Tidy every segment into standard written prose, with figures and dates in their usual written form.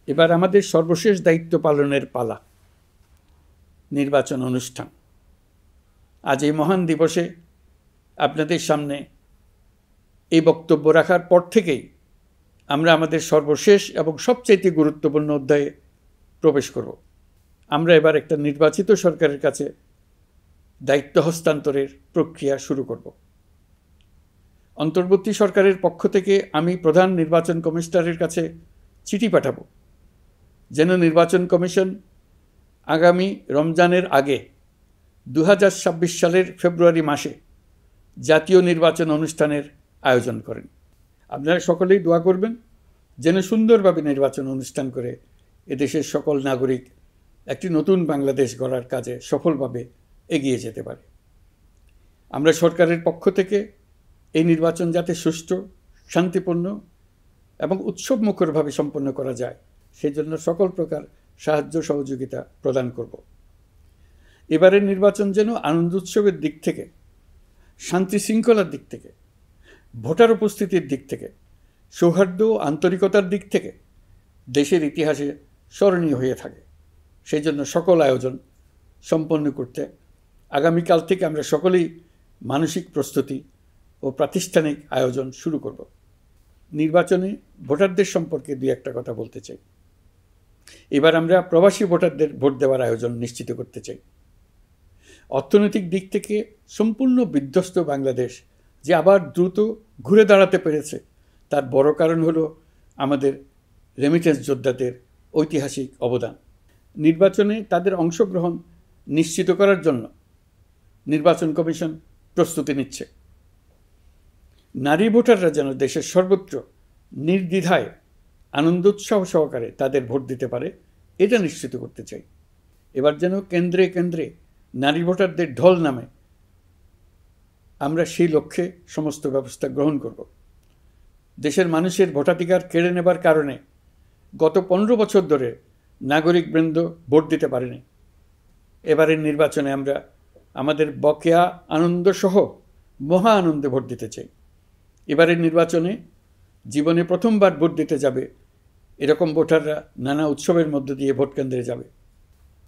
এবার আমাদের সর্বশেষ দায়িত্ব পালনের পালা, নির্বাচন অনুষ্ঠান। আজ এই মহান দিবসে আপনাদের সামনে এই বক্তব্য রাখার পর থেকেই আমরা আমাদের সর্বশেষ এবং সবচাইতে গুরুত্বপূর্ণ অধ্যায়ে প্রবেশ করব। আমরা এবার একটা নির্বাচিত সরকারের কাছে দায়িত্ব হস্তান্তরের প্রক্রিয়া শুরু করব। অন্তর্বর্তী সরকারের পক্ষ থেকে আমি প্রধান নির্বাচন কমিশনারের কাছে চিঠি পাঠাবো যেন নির্বাচন কমিশন আগামী রমজানের আগে 2026 সালের ফেব্রুয়ারি মাসে জাতীয় নির্বাচন অনুষ্ঠানের আয়োজন করেন। আপনারা সকলেই দোয়া করবেন যেন সুন্দরভাবে নির্বাচন অনুষ্ঠান করে এদেশের সকল নাগরিক একটি নতুন বাংলাদেশ গড়ার কাজে সফলভাবে এগিয়ে যেতে পারে। আমরা সরকারের পক্ষ থেকে এই নির্বাচন যাতে সুষ্ঠু, শান্তিপূর্ণ এবং উৎসবমুখরভাবে সম্পন্ন করা যায় সেই জন্য সকল প্রকার সাহায্য সহযোগিতা প্রদান করব। এবারের নির্বাচন যেন আনন্দ উৎসবের দিক থেকে, শান্তি শৃঙ্খলার দিক থেকে, ভোটার উপস্থিতির দিক থেকে, সৌহার্দ্য ও আন্তরিকতার দিক থেকে দেশের ইতিহাসে স্মরণীয় হয়ে থাকে। সেই জন্য সকল আয়োজন সম্পন্ন করতে আগামীকাল থেকে আমরা সকলেই মানসিক প্রস্তুতি ও প্রাতিষ্ঠানিক আয়োজন শুরু করব। নির্বাচনে ভোটারদের সম্পর্কে দুই একটা কথা বলতে চাই। এবার আমরা প্রবাসী ভোটারদের ভোট দেওয়ার আয়োজন নিশ্চিত করতে চাই। অর্থনৈতিক দিক থেকে সম্পূর্ণ বিধ্বস্ত বাংলাদেশ যে আবার দ্রুত ঘুরে দাঁড়াতে পেরেছে তার বড় কারণ হলো আমাদের রেমিটেন্স যোদ্ধাদের ঐতিহাসিক অবদান। নির্বাচনে তাদের অংশগ্রহণ নিশ্চিত করার জন্য নির্বাচন কমিশন প্রস্তুতি নিচ্ছে। নারী ভোটাররা যেন দেশের সর্বত্র নির্দ্বিধায় আনন্দোৎসাহ সহকারে তাদের ভোট দিতে পারে এটা নিশ্চিত করতে চাই। এবার যেন কেন্দ্রে কেন্দ্রে নারী ভোটারদের ঢল নামে, আমরা সেই লক্ষ্যে সমস্ত ব্যবস্থা গ্রহণ করব। দেশের মানুষের ভোটাধিকার কেড়ে নেবার কারণে গত 15 বছর ধরে নাগরিকবৃন্দ ভোট দিতে পারেনি। এবারের নির্বাচনে আমরা আমাদের বকেয়া আনন্দসহ মহা আনন্দে ভোট দিতে চাই। এবারের নির্বাচনে জীবনে প্রথমবার ভোট দিতে যাবে এরকম ভোটাররা নানা উৎসবের মধ্য দিয়ে ভোট কেন্দ্রে যাবে,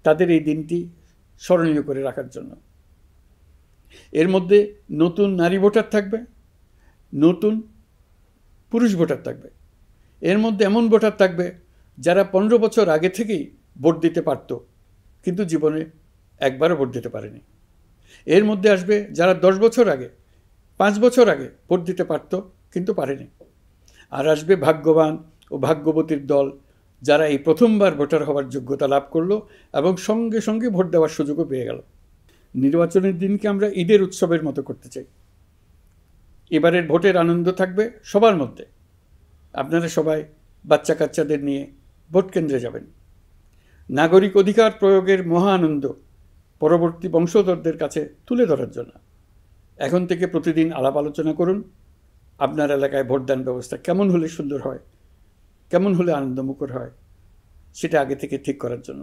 তাদের এই দিনটি স্মরণীয় করে রাখার জন্য। এর মধ্যে নতুন নারী ভোটার থাকবে, নতুন পুরুষ ভোটার থাকবে। এর মধ্যে এমন ভোটার থাকবে যারা 15 বছর আগে থেকেই ভোট দিতে পারত কিন্তু জীবনে একবারও ভোট দিতে পারেনি। এর মধ্যে আসবে যারা 10 বছর আগে, 5 বছর আগে ভোট দিতে পারত কিন্তু পারেনি। আর আসবে ভাগ্যবান ও ভাগ্যবতীর দল যারা এই প্রথমবার ভোটার হওয়ার যোগ্যতা লাভ করলো এবং সঙ্গে সঙ্গে ভোট দেওয়ার সুযোগও পেয়ে গেল। নির্বাচনের দিনকে আমরা ঈদের উৎসবের মতো করতে চাই। এবারের ভোটের আনন্দ থাকবে সবার মধ্যে। আপনারা সবাই বাচ্চা কাচ্চাদের নিয়ে ভোট কেন্দ্রে যাবেন। নাগরিক অধিকার প্রয়োগের মহা আনন্দ পরবর্তী বংশধরদের কাছে তুলে ধরার জন্য এখন থেকে প্রতিদিন আলাপ আলোচনা করুন। আপনার এলাকায় ভোটদান ব্যবস্থা কেমন হলে সুন্দর হয়, কেমন হলে আনন্দমুখর হয় সেটা আগে থেকে ঠিক করার জন্য।